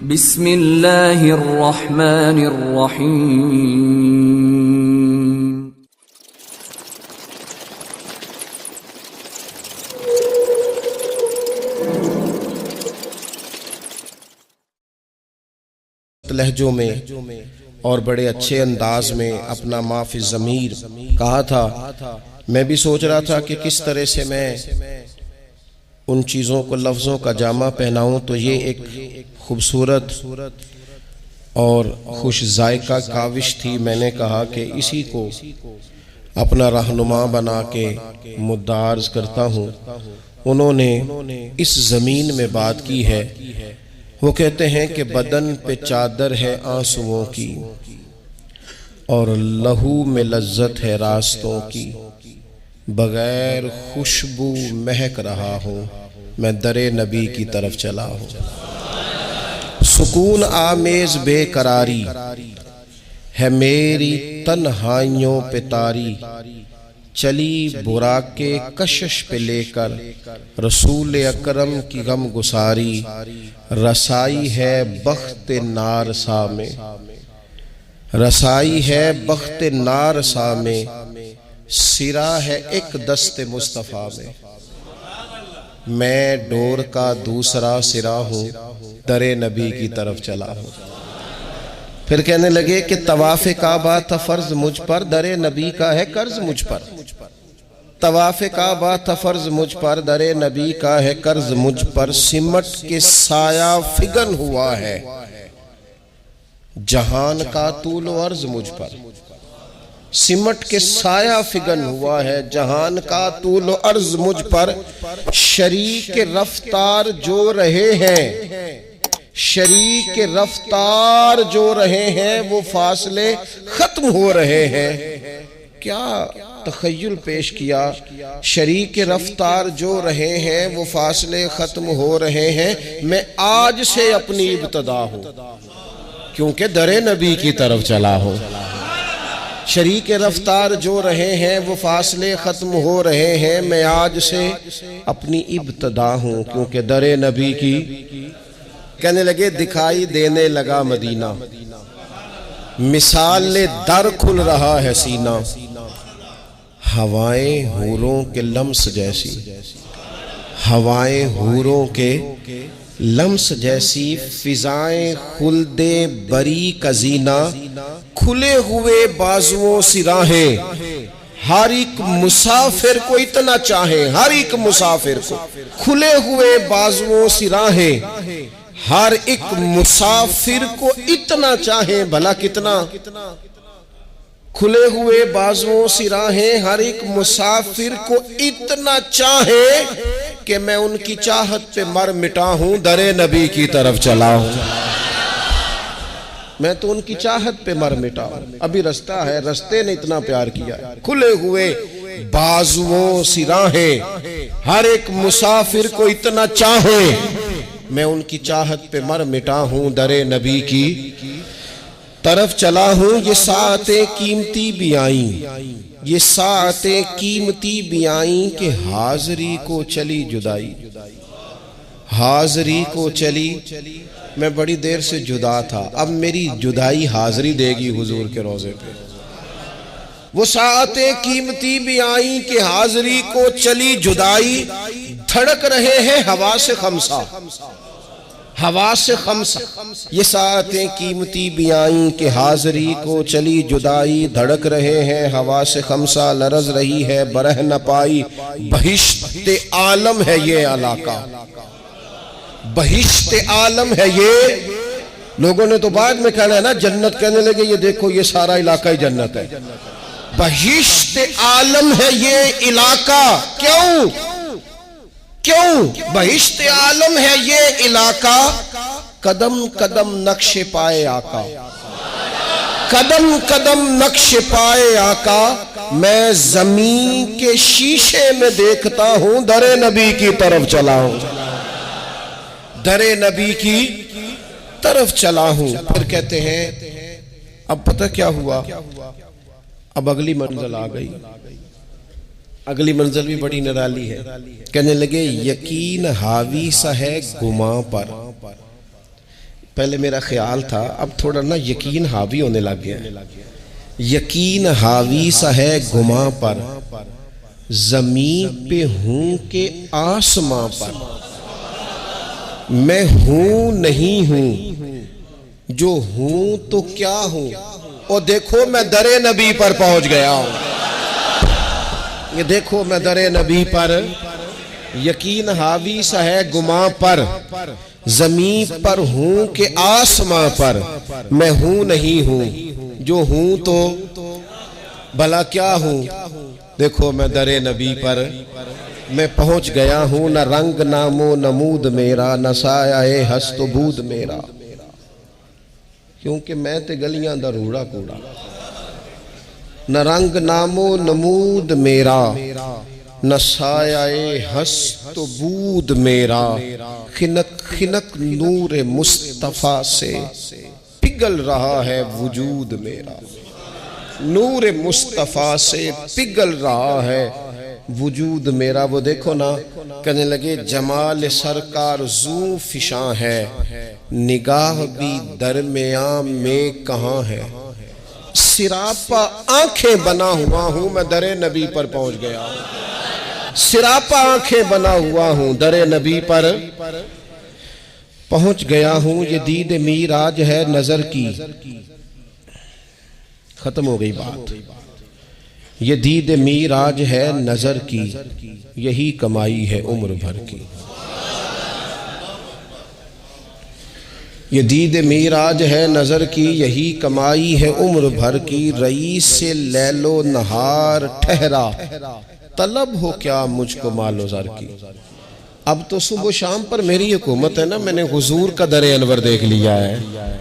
بسم اللہ الرحمن الرحیم۔ لہجوں میں اور بڑے اچھے انداز میں اپنا ما فی الضمیر کہا تھا۔ میں بھی سوچ رہا تھا کہ کس طرح سے میں ان چیزوں کو لفظوں کا جامع پہناؤں، تو یہ ایک خوبصورت اور خوش ذائقہ کاوش تھی۔ میں نے کہا کہ اسی کو اپنا رہنما بنا کے مدعا عرض کرتا ہوں۔ انہوں نے اس زمین میں بات کی ہے، وہ کہتے ہیں کہ بدن پہ چادر ہے آنسوؤں کی اور لہو میں لذت ہے راستوں کی، بغیر خوشبو مہک رہا ہوں، میں در نبی کی طرف چلا ہوں۔ سکون آمیز بے قراری ہے میری تنہائیوں پہ طاری، چلی براق کے کشش پہ لے کر رسول اکرم کی غم گساری، رسائی ہے بخت نارسا میں، رسائی ہے بخت نارسا میں، سرا ہے ایک دست مصطفیٰ میں ڈور کا دوسرا سرا ہوں، در نبی کی طرف چلا ہوں۔ پھر کہنے لگے کہ طواف کعبہ تھا فرض مجھ پر، در نبی کا ہے قرض مجھ پر۔ طواف کعبہ تھا فرض مجھ پر، در نبی کا ہے قرض مجھ پر، سمٹ کے سایہ فگن ہوا ہے جہان کا طول و عرض مجھ پر، سمٹ کے سایہ فگن ہوا ہے جہان کا طول و عرض مجھ پر، شریک رفتار جو رہے ہیں، شریک رفتار جو رہے ہیں وہ فاصلے ختم ہو رہے ہیں۔ کیا تخیل پیش کیا، شریک رفتار جو رہے ہیں وہ فاصلے ختم ہو رہے ہیں، میں آج سے اپنی ابتدا ہوں کیونکہ در نبی کی طرف چلا ہوں۔ شریک رفتار جو رہے ہیں وہ فاصلے ختم ہو رہے ہیں، میں آج سے اپنی ابتدا ہوں کیونکہ در نبی کی۔ کہنے لگے دکھائی دینے لگا مدینہ، مثال در کھل رہا ہے سینہ، ہوائیں حوروں کے لمس جیسی، ہوائیں حوروں کے لمس جیسی، فضائیں خلد بری کا زینہ، کھلے ہوئے بازوؤں سی راہیں، ہر ایک مسافر کو اتنا چاہیں، ہر ایک مسافر کو کھلے ہوئے بازوؤں سی راہیں، ہر ایک مسافر کو اتنا چاہیں، بھلا کتنا، کھلے ہوئے بازوؤں سی راہیں، ہر ایک مسافر کو اتنا چاہیں کہ میں ان کی چاہت پہ مر مٹا ہوں، در نبی کی طرف چلا ہوں۔ میں تو ان کی چاہت پہ مر مٹا ہوں، ابھی رستہ ہے، رستے نے اتنا پیار کیا ہے، کھلے ہوئے بازوؤں سی راہیں، ہر ایک مسافر کو اتنا چاہیں، میں ان کی چاہت پہ مر مٹا ہوں، در نبی کی طرف چلا ہوں۔ یہ ساعتیں قیمتی بھی آئیں، یہ ساعتیں قیمتی بھی آئیں کہ حاضری کو چلی جدائی، حاضری کو چلی، میں بڑی دیر سے جدا تھا، اب میری جدائی حاضری دے گی حضور کے روضے پہ۔ وہ ساعتیں قیمتی بھی آئیں کہ حاضری کو چلی جدائی، دھڑک رہے ہیں ہوا سے خمسہ، ہوا سے خمسہ، یہ ساعتیں قیمتی بھی آئیں کہ حاضری کو چلی جدائی، دھڑک رہے ہیں ہوا سے خمسہ، لرز رہی ہے برہ نہ پائی، بہشت عالم ہے یہ علاقہ، بہشت عالم ہے یہ۔ لوگوں نے تو بعد میں کہنا ہے نا جنت، کہنے لگے یہ دیکھو یہ سارا علاقہ ہی جنت ہے، بہشت عالم ہے یہ علاقہ۔ کیوں کیوں بہشت عالم ہے یہ علاقہ، قدم قدم نقش پائے آقا، قدم قدم نقش پائے آقا، میں زمین کے شیشے میں دیکھتا ہوں، در نبی کی طرف چلا ہوں، در نبی کی طرف چلا ہوں۔ پھر کہتے ہیں اب پتہ کیا ہوا، اب اگلی منزل آ گئی، اگلی منزل بھی بڑی نرالی ہے۔ کہنے لگے یقین حاوی سا ہے گماں پر، پہلے میرا خیال تھا، اب تھوڑا نا یقین حاوی ہونے لگ گیا. یقین حاوی سا ہے گماں پر، زمین پہ ہوں کہ آسماں پر. میں ہوں نہیں ہوں، جو ہوں تو کیا ہوں. اور دیکھو میں در نبی پر پہنچ گیا ہوں. یہ دیکھو میں در نبی پر. یقین حاوی سا ہے گماں پر، زمین پر ہوں کہ آسماں پر. میں ہوں نہیں ہوں، جو ہوں تو بھلا کیا ہوں. دیکھو میں در نبی پر میں پہنچ گیا ہوں. نہ رنگ نام و نمود میرا، نہ سایہ ہست و بود میرا. کیونکہ میں تے گلیاں دا روڑا کوڑا. نہ رنگ نام و نمود میرا، نہ سایہ ہست و بود میرا. خنک خنک نور مصطفیٰ سے پگھل رہا ہے وجود میرا. نور مصطفیٰ سے پگھل رہا ہے وجود میرا. وہ دیکھو نا کہنے لگے جمال سرکار زو فشاں ہے، نگاہ بھی درمیان میں کہاں ہے. سراپا آنکھیں بنا ہوا ہوں، میں در نبی پر پہنچ گیا ہوں. سراپا آنکھیں بنا ہوا ہوں، در نبی پر پہنچ گیا ہوں. یہ دید میراج ہے نظر کی. ختم ہو گئی بات. یہ دید میراج ہے نظر کی، یہی کمائی ہے عمر بھر کی. یہ دید میراج ہے نظر کی، یہی کمائی ہے عمر بھر کی. رئیس سے لیل و نہار ٹھہرا، طلب ہو کیا مجھ کو مال و زر کی. اب تو صبح و شام پر میری حکومت ہے نا، میں نے حضور کا در انور دیکھ لیا ہے.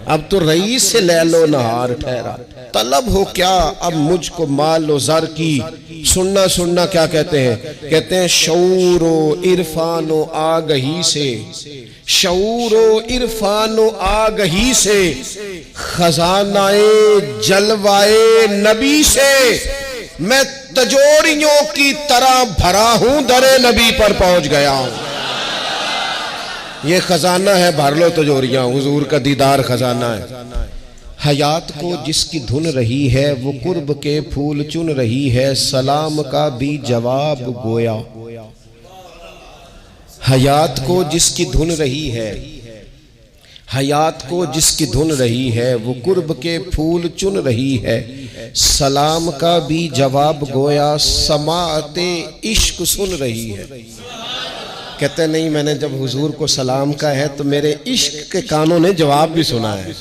اب تو رئیس سے لیل و نہار ٹھہرا، طلب ہو کیا اب مجھ کو مال و زر کی. سننا سننا کیا کہتے ہیں؟ کہتے ہیں شعور و عرفان و آگہی سے، شعور و عرفان و آگہی سے، خزانہ جلوائے نبی سے میں تجوریوں کی طرح بھرا ہوں. در نبی پر پہنچ گیا ہوں. یہ خزانہ ہے، بھر لو تجوریاں. حضور کا دیدار خزانہ ہے. حیات کو جس کی دھن رہی ہے، وہ قرب کے پھول چن رہی ہے. سلام کا بھی جواب گویا. حیات کو جس کی دھن رہی ہے، حیات کو جس کی دھن رہی ہے، وہ قرب کے پھول چن رہی ہے. سلام کا بھی جواب گویا، سماعت عشق سن رہی ہے. کہتے نہیں میں نے جب حضور کو سلام کا ہے تو میرے عشق کے کانوں نے جواب بھی سنا ہے.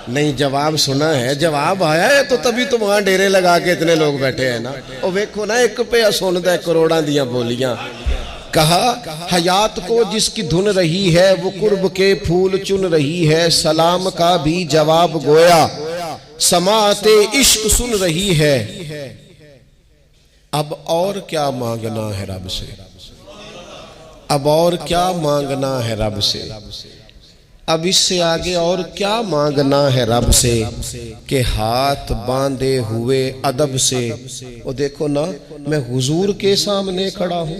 نہیں جواب سنا ہے، جواب آیا ہے تو تبھی تو وہاں ڈیرے لگا کے اتنے لوگ بیٹھے ہیں نا. اور ویکھو نا ایک پہ سنتا ہے کروڑاں دیاں بولیاں. کہا حیات کو جس کی دھن رہی ہے، وہ قرب کے پھول چن رہی ہے. سلام کا بھی جواب گویا، سماعت عشق سن رہی ہے. اب اور کیا مانگنا ہے رب سے، اب اور کیا مانگنا ہے رب سے. اب اس سے آگے اور کیا مانگنا ہے رب سے، کہ ہاتھ باندھے ہوئے ادب سے. وہ دیکھو نا میں حضور کے سامنے کھڑا ہوں،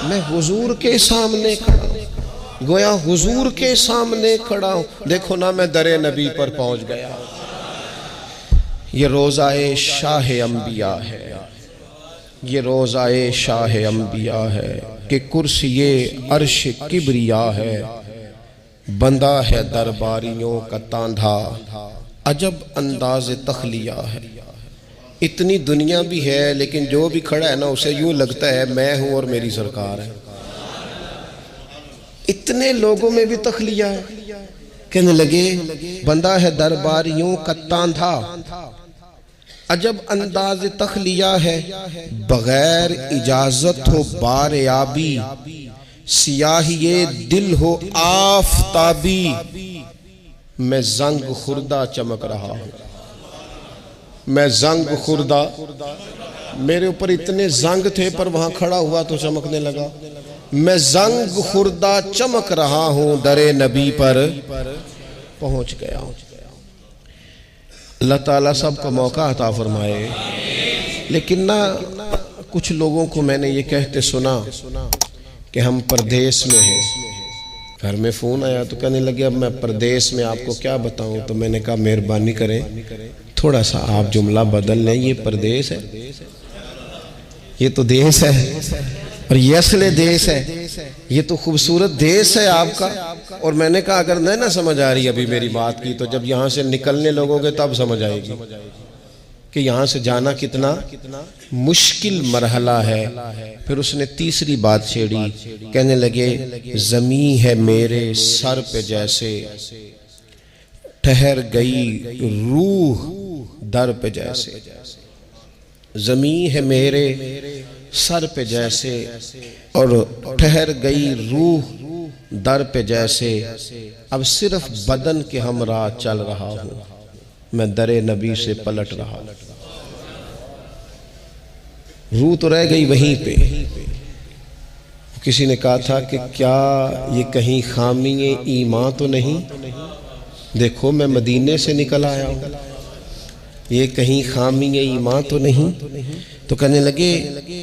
میں حضور کے سامنے کھڑا ہوں، گویا حضور کے سامنے کھڑا ہوں. دیکھو نا میں در نبی پر پہنچ گیا. یہ روضہ شاہ انبیاء ہے، یہ روضہ شاہ انبیاء ہے، کہ کرسی عرش کبریا ہے. بندہ ہے درباریوں کا تاندھا، عجب انداز تخلیہ ہے. اتنی دنیا بھی ہے لیکن جو بھی کھڑا ہے نا اسے یوں لگتا ہے میں ہوں اور میری سرکار ہے. اتنے لوگوں میں بھی تخلیہ ہے. کہنے لگے بندہ ہے درباریوں کا تاندھا، عجب انداز تخلیہ ہے. بغیر اجازت ہو بار آبی، سیاہی دل ہو آفتابی. میں زنگ خوردہ چمک رہا ہوں، میں زنگ خوردہ. میرے اوپر اتنے زنگ تھے پر وہاں کھڑا ہوا تو چمکنے لگا. میں زنگ خوردہ چمک رہا ہوں، در نبی پر پہنچ گیا ہوں. اللہ تعالیٰ سب کو موقع عطا فرمائے. لیکن نہ کچھ لوگوں کو میں نے یہ کہتے سنا کہ ہم پردیس میں ہیں، گھر میں فون آیا تو کہنے لگے اب میں پردیس میں آپ کو کیا بتاؤں. تو میں نے کہا مہربانی کریں تھوڑا سا آپ جملہ بدل لیں, یہ پردیس ہے, یہ تو دیس ہے, اور یہ اصل دیس ہے, یہ تو خوبصورت دیس ہے آپ کا. اور میں نے کہا اگر نہیں نہ سمجھ آ رہی ابھی میری بات کی, تو جب یہاں سے نکلنے لوگوں گے تب سمجھ آئے گی کہ یہاں سے جانا کتنا مشکل مرحلہ ہے. پھر اس نے تیسری بات چھیڑی, کہنے لگے زمین ہے میرے سر پہ جیسے, ٹھہر گئی روح در پہ جیسے. زمین ہے میرے سر پہ جیسے اور ٹھہر گئی روح در پہ جیسے. اب صرف بدن کے ہمراہ چل رہا ہوں, میں در نبی سے پلٹ رہا. روح تو رہ گئی وہیں پہ. کسی نے کہا تھا کہ کیا یہ کہیں خامی ایمان تو نہیں, دیکھو میں مدینے سے نکل آیا ہوں, یہ کہیں خامی ایمان تو نہیں. تو کہنے لگے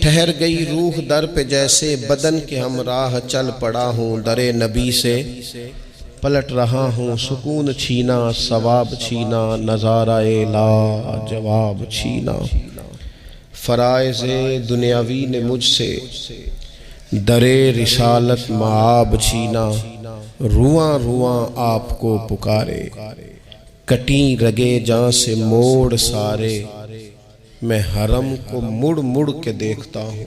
ٹھہر گئی روح در پہ جیسے, بدن کے ہمراہ چل پڑا ہوں, در نبی سے پلٹ رہا ہوں. سکون چھینا ثواب چھینا, نظارہ لا جواب چھینا. فرائض دنیاوی نے مجھ سے در رسالت معاب چھینا. رواں رواں آپ کو پکارے, کٹیں رگے جاں سے موڑ سارے. میں حرم کو مڑ مڑ کے دیکھتا ہوں,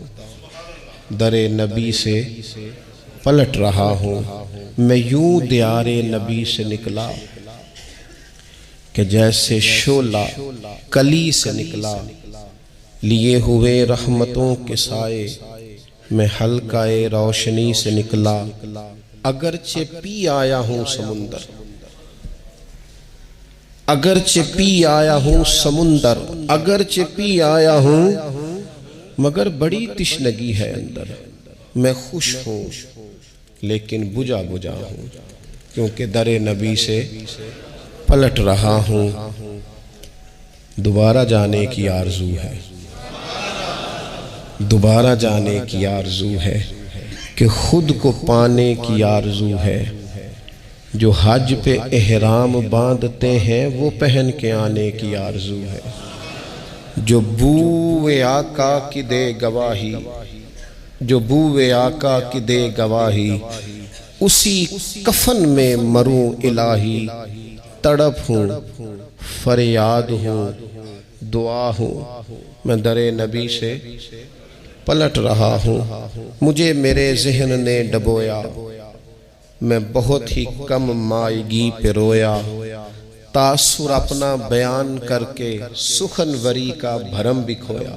در نبی سے پلٹ رہا ہوں. میں یوں دیار نبی سے نکلا کہ جیسے شعلہ کلی سے نکلا. لیے ہوئے رحمتوں کے سائے, میں حلقہ روشنی سے نکلا. اگرچہ پی آیا ہوں سمندر, اگرچہ پی آیا ہوں سمندر, اگرچہ پی آیا ہوں مگر بڑی تشنگی ہے اندر. میں خوش ہوں لیکن بجھا بجھا ہوں, کیونکہ در نبی سے پلٹ رہا ہوں. دوبارہ جانے کی آرزو ہے, دوبارہ جانے کی آرزو ہے, کہ خود کو پانے کی آرزو ہے. جو حج پہ احرام باندھتے ہیں وہ پہن کے آنے کی آرزو ہے. جو بوئے آقا کی دے گواہی, جو بوئے آقا کی دے گواہی, اسی کفن میں مروں الہی. تڑپ ہوں فریاد ہوں دعا ہوں, میں در نبی سے پلٹ رہا ہوں. مجھے میرے ذہن نے ڈبویا, میں بہت ہی کم مائگی پہ رویا. تاثر اپنا بیان کر کے سخنوری کا بھرم بھی کھویا.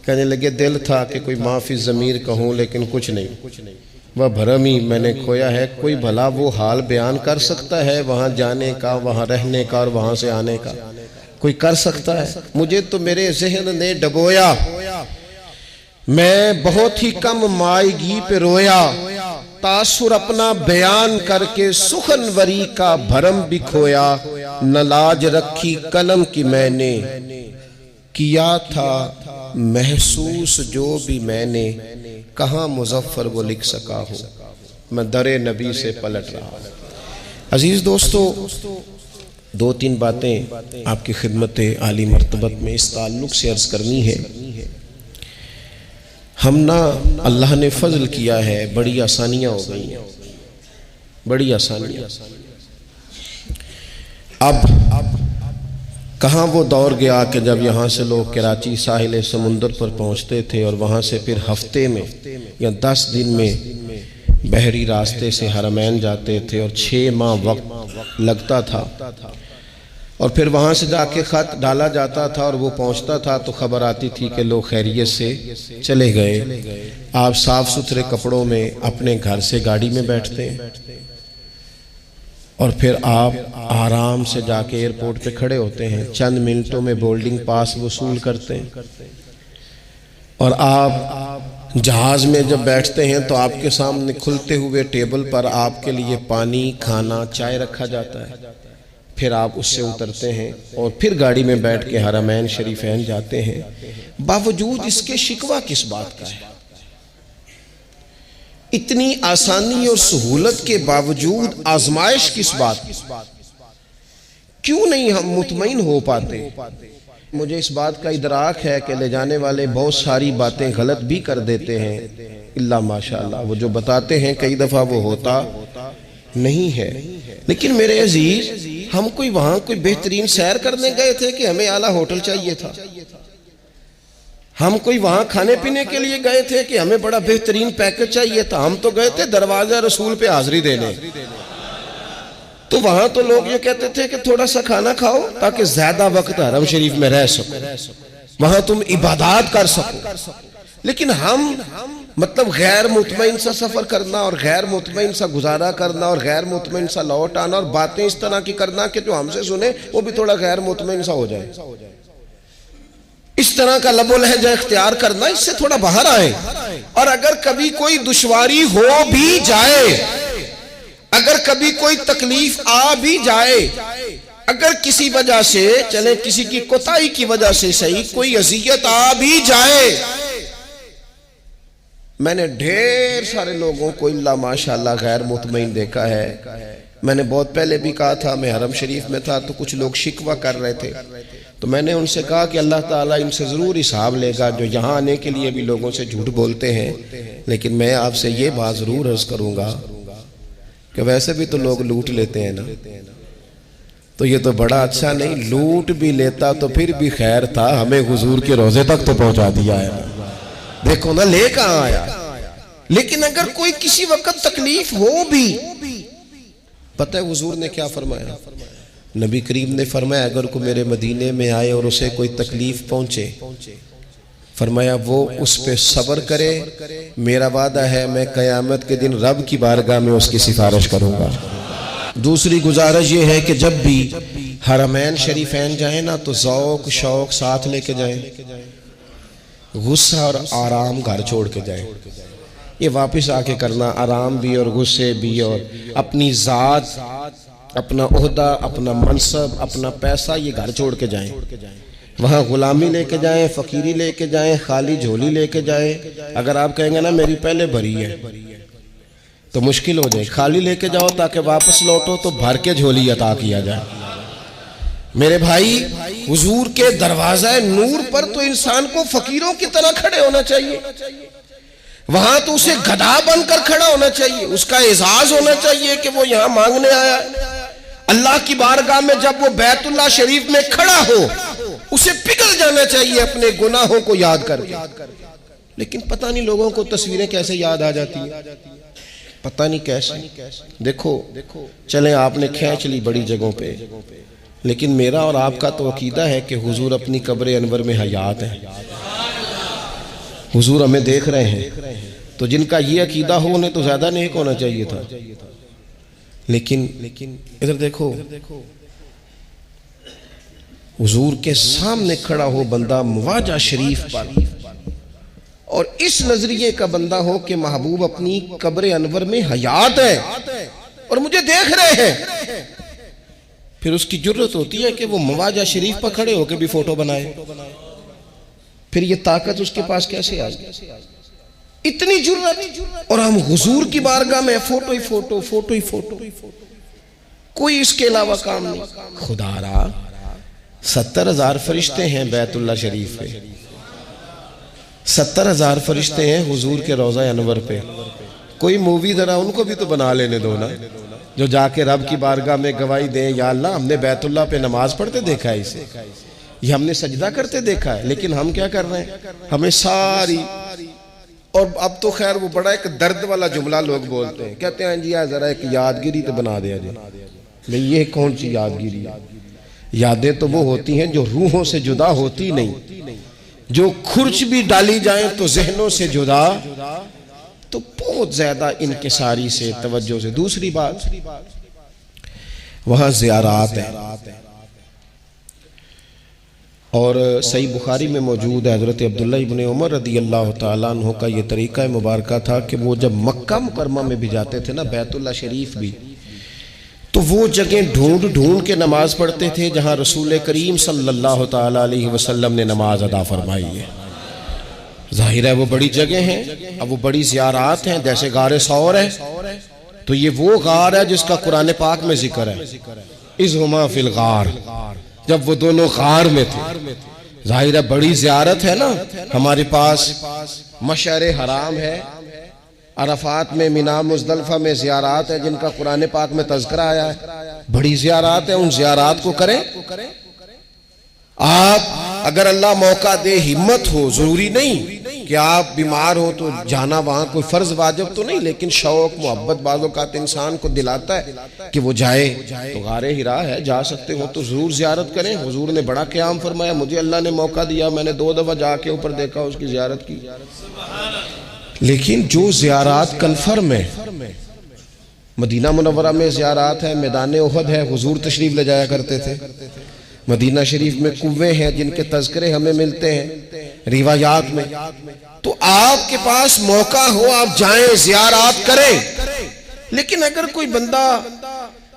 کہنے لگے دل تھا کہ کوئی معافی ضمیر کہوں, لیکن کچھ نہیں, وہ بھرم ہی میں نے کھویا ہے. کوئی بھلا وہ حال بیان کر سکتا ہے وہاں جانے کا, وہاں رہنے کا اور وہاں سے آنے کا؟ کوئی کر سکتا ہے؟ مجھے تو میرے ذہن نے ڈبویا, میں بہت ہی کم مائگی پہ رویا. تاثر اپنا بیان کر کے سخنوری کا بھرم بھی کھویا. نہ لاج رکھی قلم کی میں نے, کیا تھا محسوس جو بھی میں نے. کہاں مظفر وہ لکھ سکا ہوں, میں در نبی سے پلٹ رہا. عزیز دوستو, دو تین باتیں آپ کی خدمت عالی مرتبت میں اس تعلق سے عرض کرنی ہے. ہم نا اللہ نے فضل کیا ہے, بڑی آسانیاں ہو گئی ہیں, بڑی آسانیاں. اب کہاں وہ دور گیا کہ جب یہاں سے لوگ کراچی ساحل سمندر پر پہنچتے تھے اور وہاں سے پھر ہفتے میں یا 10 دن میں بحری راستے سے حرمین جاتے تھے اور 6 ماہ وقت لگتا تھا, اور پھر وہاں سے جا کے خط ڈالا جاتا تھا اور وہ پہنچتا تھا تو خبر آتی تھی کہ لوگ خیریت سے چلے گئے. آپ صاف ستھرے کپڑوں میں اپنے گھر سے گاڑی میں بیٹھتے ہیں اور پھر آپ آرام سے جا کے ایئرپورٹ پہ کھڑے ہوتے ہیں, چند منٹوں میں بورڈنگ پاس وصول کرتے ہیں, اور آپ جہاز میں جب بیٹھتے ہیں تو آپ کے سامنے کھلتے ہوئے ٹیبل پر آپ کے لیے پانی, کھانا, چائے رکھا جاتا ہے. پھر آپ اس سے اترتے ہیں اور پھر گاڑی میں بیٹھ کے حرمین شریفین جاتے ہیں. باوجود اس کے شکوہ کس بات کا ہے؟ اتنی آسانی اور سہولت کے باوجود آزمائش کس بات کی؟ کیوں نہیں ہم مطمئن ہو پاتے؟ مجھے اس بات کا ادراک ہے کہ لے جانے والے بہت ساری باتیں غلط بھی کر دیتے ہیں، اللہ ماشاءاللہ وہ جو بتاتے ہیں کئی دفعہ وہ ہوتا نہیں ہے۔ لیکن میرے عزیز، ہم کوئی وہاں کوئی بہترین سیر کرنے گئے تھے کہ ہمیں اعلیٰ ہوٹل چاہیے تھا؟ ہم کوئی وہاں کھانے پینے کے لیے گئے تھے کہ ہمیں بڑا بہترین پیکج چاہیے تھا؟ ہم تو گئے تھے دروازہ رسول پہ حاضری دینے۔ تو وہاں تو لوگ یہ کہتے تھے کہ تھوڑا سا کھانا کھاؤ تاکہ زیادہ وقت حرم شریف میں رہ سکو، وہاں تم عبادات کر سکو۔ لیکن ہم مطلب غیر مطمئن سا سفر کرنا اور غیر مطمئن سا گزارا کرنا اور غیر مطمئن سا لوٹ آنا اور باتیں اس طرح کی کرنا کہ جو ہم سے سنے وہ بھی تھوڑا غیر مطمئن سا ہو جائے، اس طرح کا لب و لہجہ اختیار کرنا، اس سے تھوڑا باہر آئے۔ اور اگر کبھی کوئی دشواری ہو بھی جائے، اگر کبھی کوئی تکلیف آ بھی جائے، اگر کسی وجہ سے چلے کسی کی کوتاہی کی وجہ سے صحیح کوئی اذیت آ بھی جائے، میں نے ڈھیر سارے لوگوں کو اللہ ماشاءاللہ غیر مطمئن دیکھا ہے۔ میں نے بہت پہلے بھی کہا تھا، میں حرم شریف میں تھا تو کچھ لوگ شکوہ کر رہے تھے، تو میں نے ان سے کہا کہ اللہ تعالیٰ ان سے ضرور حساب لے گا جو یہاں آنے کے لیے بھی لوگوں سے جھوٹ بولتے ہیں۔ لیکن میں آپ سے یہ بات ضرور عرض کروں گا کہ ویسے بھی تو لوگ لوٹ لیتے ہیں نا، تو یہ تو بڑا اچھا نہیں، لوٹ بھی لیتا تو پھر بھی خیر تھا، ہمیں حضور کے روضے تک تو پہنچا دیا ہے، دیکھو نا لے کہاں آیا۔ لیکن اگر کوئی کسی وقت تکلیف ہو بھی، پتہ ہے حضور نے کیا فرمایا؟ نبی کریم نے فرمایا اگر کوئی میرے مدینے میں آئے اور اسے کوئی تکلیف پہنچے، فرمایا وہ اس پہ صبر کرے، میرا وعدہ ہے میں قیامت کے دن رب کی بارگاہ میں اس کی سفارش کروں گا۔ دوسری گزارش یہ ہے کہ جب بھی حرمین شریفین جائیں نا تو ذوق شوق ساتھ لے کے جائیں، غصہ اور آرام گھر چھوڑ کے جائیں۔ یہ واپس آ کے کرنا آرام بھی اور غصے بھی اور اپنی ذات، اپنا عہدہ، اپنا منصب، اپنا پیسہ، یہ گھر چھوڑ کے جائیں۔ وہاں غلامی لے کے جائیں، فقیری لے کے جائیں، خالی جھولی لے کے جائیں۔ اگر آپ کہیں گے نا میری پہلے بھری ہے تو مشکل ہو جائے، خالی لے کے جاؤ تاکہ واپس لوٹو تو بھر کے جھولی عطا کیا جائے۔ میرے بھائی، حضور کے دروازہ نور پر تو انسان کو فقیروں کی طرح کھڑے ہونا چاہیے، وہاں تو اسے گدھا بن کر کھڑا ہونا چاہیے، اس کا اعزاز ہونا چاہیے کہ وہ یہاں مانگنے آیا ہے۔ اللہ کی بارگاہ میں جب وہ بیت اللہ شریف میں کھڑا ہو اسے پگھل جانا چاہیے اپنے گناہوں کو یاد کر کے۔ لیکن پتہ نہیں لوگوں کو تصویریں کیسے یاد آ جاتی ہیں، پتہ نہیں کیسے۔ دیکھو چلیں آپ نے کھینچ لی بڑی جگہوں پہ، لیکن میرا اور آپ کا تو عقیدہ ہے کہ حضور اپنی قبر انور میں حیات ہیں، حضور ہمیں دیکھ رہے ہیں۔ تو جن کا یہ عقیدہ ہو انہیں تو زیادہ نیک ہونا چاہیے تھا۔ لیکن ادھر دیکھو، حضور کے سامنے کھڑا ہو بندہ مواجہ شریف پر، اور اس نظریے کا بندہ ہو کہ محبوب اپنی قبر انور میں حیات ہے اور مجھے دیکھ رہے ہیں، پھر اس کی جرت ہوتی ہے کہ وہ مواجہ شریف پر کھڑے ہو کے بھی فوٹو بنائے۔ پھر یہ طاقت اس کے پاس کیسے آ گئی؟ اتنی جرت، اور ہم حضور کی بارگاہ میں فوٹو ہی فوٹو، فوٹو ہی فوٹو، کوئی اس کے علاوہ کام نہیں۔ خدا را 70,000 فرشتے ہیں بیت اللہ شریف پہ، 70,000 فرشتے ہیں حضور کے روضہ انور پہ۔ کوئی مووی ذرا ان کو بھی تو بنا لینے دو نا، جو جا کے رب کی بارگاہ میں گواہی دیں یا اللہ ہم نے بیت اللہ پہ نماز پڑھتے دیکھا ہے اسے، یہ ہم نے سجدہ کرتے دیکھا ہے، لیکن ہم کیا کر رہے ہیں؟ ہمیں ساری، اور اب تو خیر وہ بڑا ایک درد والا جملہ لوگ بولتے ہیں، کہتے ہیں جی ذرا ایک یادگیری تو بنا دیا جی۔ بھئی یہ کون سی یادگیری ہے؟ یادیں تو وہ ہوتی ہیں جو روحوں سے جدا ہوتی نہیں، جو کھرچ بھی ڈالی جائیں تو ذہنوں سے جدا، تو بہت زیادہ انکساری سے، توجہ سے۔ دوسری بات، وہاں زیارات ہیں، اور صحیح بخاری میں موجود ہے حضرت عبداللہ ابن عمر رضی اللہ تعالیٰ عنہ کا یہ طریقہ مبارکہ تھا کہ وہ جب مکہ مکرمہ میں بھی جاتے تھے نا، بیت اللہ شریف بھی، تو وہ جگہ ڈھونڈ ڈھونڈ کے نماز پڑھتے تھے جہاں رسول کریم صلی اللہ تعالیٰ علیہ وسلم نے نماز ادا فرمائی ہے۔ ظاہر ہے وہ بڑی جگہ ہیں، اب وہ بڑی زیارات ہیں، جیسے غار ثور ہے، تو یہ وہ غار ہے جس کا قرآن پاک میں ذکر ہے، اذ ہما فی الغار، جب وہ دونوں غار میں تھے۔ ظاہر ہے بڑی زیارت ہے نا۔ ہمارے پاس مشعر حرام ہے، عرفات میں، مینا، مزدلفہ میں زیارات ہیں جن کا قرآن پاک میں تذکرہ آیا ہے، بڑی زیارات ہیں، ان زیارات کو کریں۔ آپ اگر اللہ موقع دے، ہمت ہو، ضروری نہیں کہ آپ بیمار ہو تو جانا وہاں کوئی فرض واجب تو نہیں، لیکن شوق محبت بعض اوقات انسان کو دلاتا ہے کہ وہ جائے، تو غار ہرا ہے، جا سکتے ہو تو ضرور زیارت کریں۔ حضور نے بڑا قیام فرمایا، مجھے اللہ نے موقع دیا، میں نے 2 دفعہ جا کے اوپر دیکھا، اس کی زیارت کی۔ لیکن جو زیارات کنفرم ہے، مدینہ منورہ میں زیارات ہے، میدان احد ہے، حضور تشریف لے جایا کرتے تھے، مدینہ شریف میں کنویں ہیں جن کے تذکرے ہمیں ملتے ہیں روایات میں، تو آپ کے پاس موقع ہو آپ جائیں، زیارات کریں۔ لیکن اگر کوئی بندہ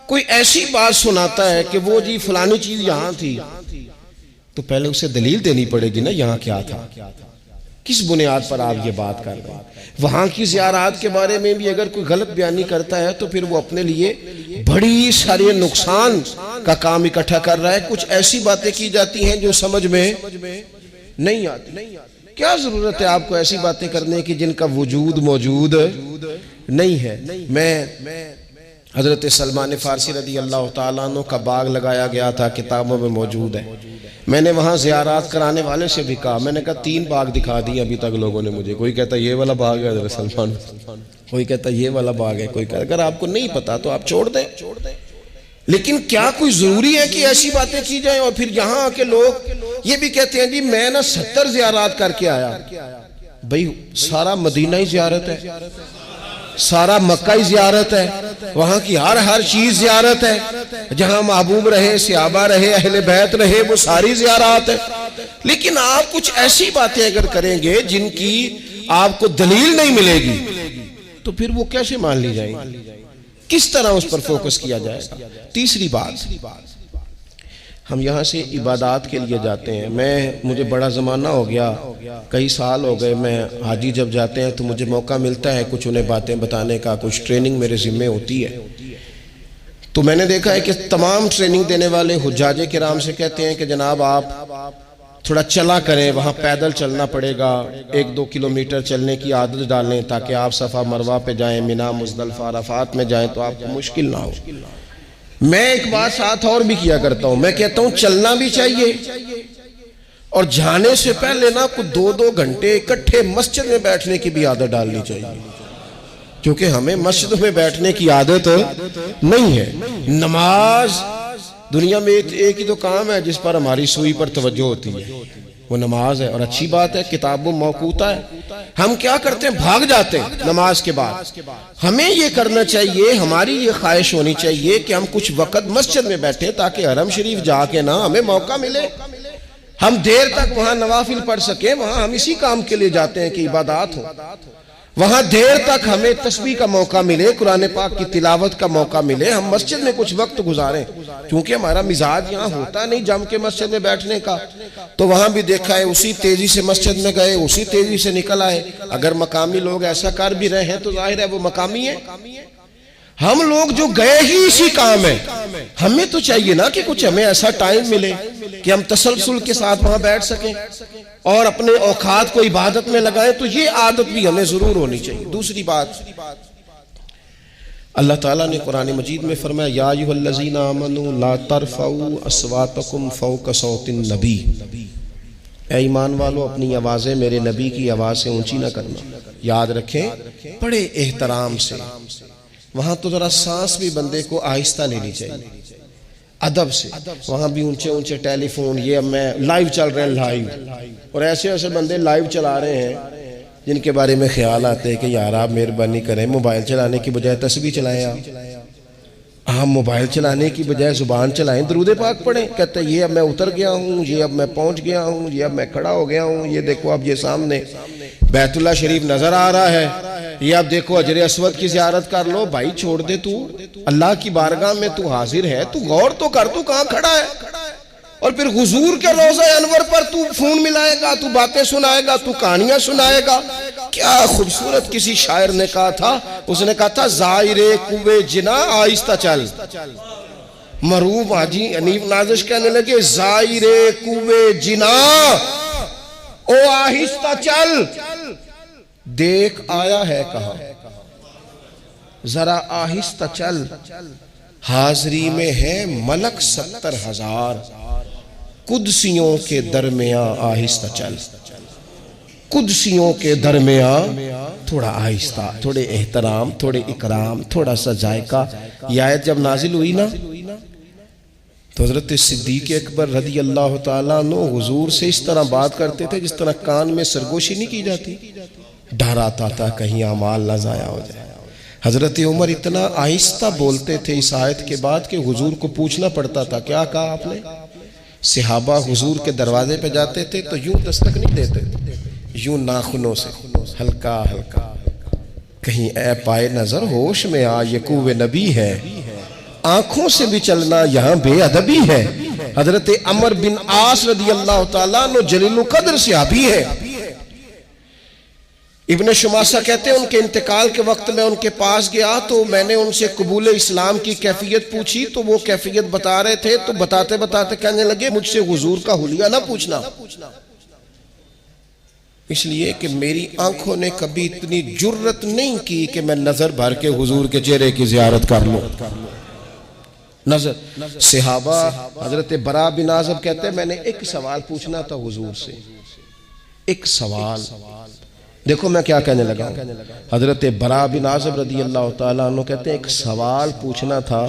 کوئی ایسی بات سناتا ہے کہ وہ جی فلانی چیز یہاں تھی، تو پہلے اسے دلیل دینی پڑے گی نا یہاں کیا تھا، کس بنیاد پر آپ یہ بات کر رہے ہیں۔ وہاں کی زیارات کے بارے میں بھی اگر کوئی غلط بیانی کرتا ہے تو پھر وہ اپنے لیے بڑی ساری نقصان کا کام اکٹھا کر رہا ہے۔ کچھ ایسی باتیں کی جاتی ہیں جو سمجھ میں نہیں آتی۔ کیا ضرورت ہے آپ کو ایسی باتیں کرنے کی جن کا وجود موجود نہیں ہے؟ میں حضرت سلمان فارسی رضی اللہ تعالیٰ عنہ کا باغ لگایا گیا تھا، کتابوں میں موجود ہے۔ میں نے وہاں زیارات کرانے والے سے بھی کہا، میں نے کہا 3 باغ دکھا دیے ابھی تک لوگوں نے مجھے، کوئی کہتا یہ والا باغ ہے حضرت سلمان، کوئی کہتا یہ والا باغ ہے، کوئی کہتا اگر آپ کو نہیں پتا تو آپ چھوڑ دیں۔ لیکن کیا کوئی ضروری ہے کہ ایسی باتیں کی جائیں؟ اور پھر یہاں آ کے لوگ یہ بھی کہتے ہیں جی میں نا 70 زیارات کر کے آیا۔ بھئی سارا مدینہ ہی زیارت ہے، سارا مکہ ہی زیارت ہے، وہاں کی ہر چیز زیارت ہے، جہاں محبوب رہے، صحابہ رہے، اہل بیت رہے، وہ ساری زیارات ہے۔ لیکن آپ کچھ ایسی باتیں اگر کریں گے جن کی آپ کو دلیل نہیں ملے گی تو پھر وہ کیسے مان لی جائیں گی؟ کس طرح اس پر فوکس کیا جائے گا؟ تیسری بات، ہم یہاں سے عبادات کے لیے جاتے ہیں۔ مجھے بڑا زمانہ ہو گیا، کئی سال ہو گئے، میں حاجی جب جاتے ہیں تو مجھے موقع ملتا ہے کچھ انہیں باتیں بتانے کا، کچھ ٹریننگ میرے ذمہ ہوتی ہے۔ تو میں نے دیکھا ہے کہ تمام ٹریننگ دینے والے حجاج کرام سے کہتے ہیں کہ جناب آپ تھوڑا چلا کریں، وہاں پیدل چلنا پڑے گا، 1-2 کلومیٹر چلنے کی عادت ڈالیں تاکہ آپ صفا مروہ پہ جائیں، مینا، مزدلفہ، عرفات میں جائیں تو آپ کو مشکل نہ ہو۔ میں ایک بات ساتھ اور بھی کیا کرتا ہوں، میں کہتا ہوں چلنا بھی چاہیے، اور جانے سے پہلے نا کچھ 2-2 گھنٹے اکٹھے مسجد میں بیٹھنے کی بھی عادت ڈالنی چاہیے، کیونکہ ہمیں مسجد میں بیٹھنے کی عادت نہیں ہے۔ نماز دنیا میں ایک ہی تو کام ہے جس پر ہماری سوئی پر توجہ ہوتی ہے، وہ نماز ہے، اور اچھی بات ہے کتابوں موقوتا ہے۔ ہم کیا کرتے ہیں؟ بھاگ جاتے ہیں نماز کے بعد۔ ہمیں یہ کرنا چاہیے، ہماری یہ خواہش ہونی چاہیے کہ ہم کچھ وقت مسجد میں بیٹھیں تاکہ حرم شریف جا کے نا ہمیں موقع ملے، ہم دیر تک وہاں نوافل پڑھ سکیں۔ وہاں ہم اسی کام کے لیے جاتے ہیں کہ عبادات ہو، وہاں دیر تک ہمیں تسبیح کا موقع ملے، قرآن پاک کی تلاوت کا موقع ملے، ہم مسجد میں کچھ وقت گزاریں، کیونکہ ہمارا مزاج یہاں ہوتا نہیں جم کے مسجد میں بیٹھنے کا۔ تو وہاں بھی دیکھا ہے اسی تیزی سے مسجد میں گئے، اسی تیزی سے نکل آئے۔ اگر مقامی لوگ ایسا کر بھی رہے ہیں تو ظاہر ہے وہ مقامی ہیں، ہم لوگ جو گئے ہی اسی کام ہے، ہمیں تو چاہیے نا کہ کچھ ہمیں ایسا ٹائم ملے کہ ہم تسلسل کے ساتھ وہاں بیٹھ سکیں اور اپنے اوقات کو عبادت میں لگائیں۔ تو یہ عادت بھی ہمیں ضرور ہونی چاہیے۔ دوسری بات، اللہ تعالیٰ نے قرآن مجید میں فرمایا یا ایھا الذین آمنوا لا ترفعوا اصواتکم فوق صوت النبی، اے ایمان والو اپنی آوازیں میرے نبی کی آواز سے اونچی نہ کرنا۔ یاد رکھیں بڑے احترام سے، وہاں تو ذرا سانس بھی بندے کو آہستہ لینی چاہیے، ادب سے۔ وہاں بھی اونچے اونچے ٹیلی فون، یہ اب میں لائیو چل رہے ہیں، لائیو، اور ایسے ایسے بندے لائیو چلا رہے ہیں جن کے بارے میں خیال آتے ہیں کہ یار آپ مہربانی کریں موبائل چلانے کی بجائے تسبیح چلائیں، آپ موبائل چلانے کی بجائے زبان چلائیں، درود پاک پڑھیں۔ کہتے ہیں یہ اب میں اتر گیا ہوں، یہ اب میں پہنچ گیا ہوں، یہ اب میں کھڑا ہو گیا ہوں، یہ دیکھو اب یہ سامنے بیت اللہ شریف نظر آ رہا ہے، یہ اب دیکھو حجر اسود کی زیارت کر لو۔ بھائی چھوڑ دے، تو اللہ کی بارگاہ میں تو حاضر ہے، تو غور تو کر، تو کہاں کھڑا ہے؟ اور پھر حضور کے روضہ انور پر تو فون ملائے گا، تو باتیں سنائے گا، تو کہانیاں سنائے گا۔ کیا خوبصورت کسی شاعر نے کہا تھا، اس نے کہا تھا زائر کوے جنا آہستہ چل۔ مرحوم حاجی حنیف نازش کہنے لگے زائر کوے جنا او آہستہ چل، دیکھ آیا ہے کہاں، ذرا آہستہ چل، حاضری میں ہے ملک 70,000، قدسیوں کے درمیان آہستہ چل، قدسیوں کے درمیان تھوڑا آہستہ، تھوڑے احترام، تھوڑے اکرام، تھوڑا سا ذائقہ۔ یہ آیت جب نازل ہوئی نا تو حضرت صدیق اکبر رضی اللہ تعالیٰ عنہ حضور سے اس طرح بات کرتے تھے جس طرح کان میں سرگوشی نہیں کی جاتی، ڈر آتا تھا کہیں اعمال نہ ضائع ہو جائے۔ حضرت عمر اتنا آہستہ بولتے تھے اس آیت کے بعد کہ حضور کو پوچھنا پڑتا تھا کیا کہا آپ نے؟ صحابہ حضور کے دروازے پہ جاتے تھے تو یوں دستک نہیں دیتے، یوں ناخنوں سے ہلکا ہلکا، کہیں اے پائے نظر ہوش میں آ، یہ کوہ نبی ہے، آنکھوں سے بھی چلنا یہاں بے ادبی ہے۔ حضرت عمر بن عاص رضی اللہ تعالیٰ عنہ جلیل القدر صحابی ہے۔ ابن شماسہ کہتے ہیں ان کے انتقال کے وقت میں ان کے پاس گیا تو میں نے ان سے قبول اسلام کی کیفیت پوچھی تو وہ کیفیت بتا رہے تھے، تو بتاتے بتاتے کہنے لگے مجھ سے حضور کا حلیہ نہ پوچھنا، اس لیے کہ میری آنکھوں نے کبھی اتنی جرت نہیں کی کہ میں نظر بھر کے حضور کے چہرے کی زیارت کر لوں۔ نظر صحابہ حضرت برا بن عازب کہتے ہیں میں نے ایک سوال پوچھنا تھا حضور سے، ایک سوال، دیکھو میں کیا کہنے لگا ہوں۔ حضرت برا بن عازب رضی اللہ تعالیٰ عنہ کہتے ہیں ایک سوال پوچھنا تھا،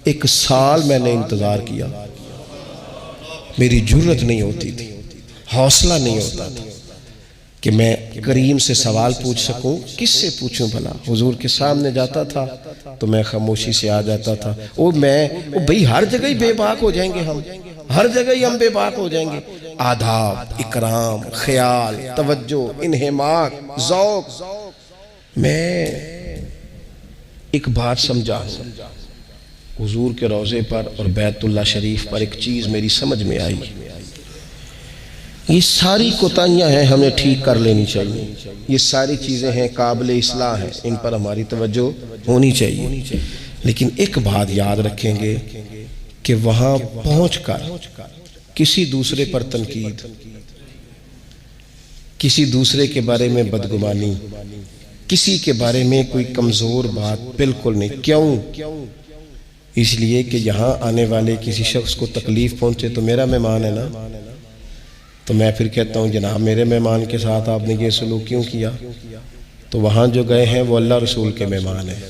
1 سال میں نے انتظار کیا، میری جرت نہیں ہوتی تھی، حوصلہ نہیں ہوتا تھا کہ میں کریم سے سوال پوچھ سکوں۔ کس سے پوچھوں بھلا؟ حضور کے سامنے جاتا تھا تو میں خاموشی سے آ جاتا تھا۔ بھئی ہر جگہ ہی بے باک ہو جائیں گے، ہم ہر جگہ ہی ہم بے باک ہو جائیں گے۔ آداب، اکرام، خیال، توجہ، انہماک، ذوق۔ میں ایک بات سمجھا ہوں، حضور کے روضے پر اور بیت اللہ شریف پر ایک چیز میری سمجھ میں آئی، یہ ساری کوتاہیاں ہیں ہمیں ٹھیک کر لینی چاہیے، یہ ساری چیزیں ہیں قابل اصلاح ہیں، ان پر ہماری توجہ ہونی چاہیے، لیکن ایک بات یاد رکھیں گے کہ وہاں پہنچ کر کسی دوسرے پر تنقید، کسی دوسرے کے بارے میں بدگمانی، کسی کے بارے میں کوئی کمزور بات بالکل نہیں۔ کیوں؟ اس لیے کہ یہاں آنے والے کسی شخص کو تکلیف پہنچے تو میرا مہمان ہے نا، تو میں پھر کہتا ہوں جناب میرے مہمان کے ساتھ آپ نے یہ سلوک کیوں کیا؟ تو وہاں جو گئے ہیں وہ اللہ رسول کے مہمان ہیں۔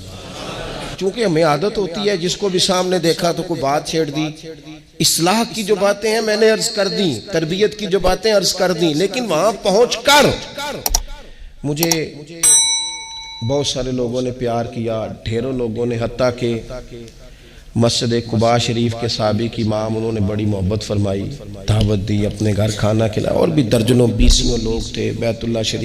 چونکہ ہمیں عادت ہوتی ہے جس کو بھی سامنے دیکھا تو کوئی بات چھیڑ دی، اصلاح کی جو باتیں ہیں میں نے عرض کر دی، تربیت کی جو باتیں عرض کر دی، لیکن وہاں پہنچ کر مجھے بہت سارے لوگوں نے پیار کیا، ڈھیروں لوگوں نے، حتیٰ کہ مسجد قباء شریف کے سابق امام انہوں نے بڑی محبت فرمائی، دعوت دی، اپنے گھر کھانا کھلایا، اور بھی درجنوں بیسوں لوگ تھے، بیت اللہ شریف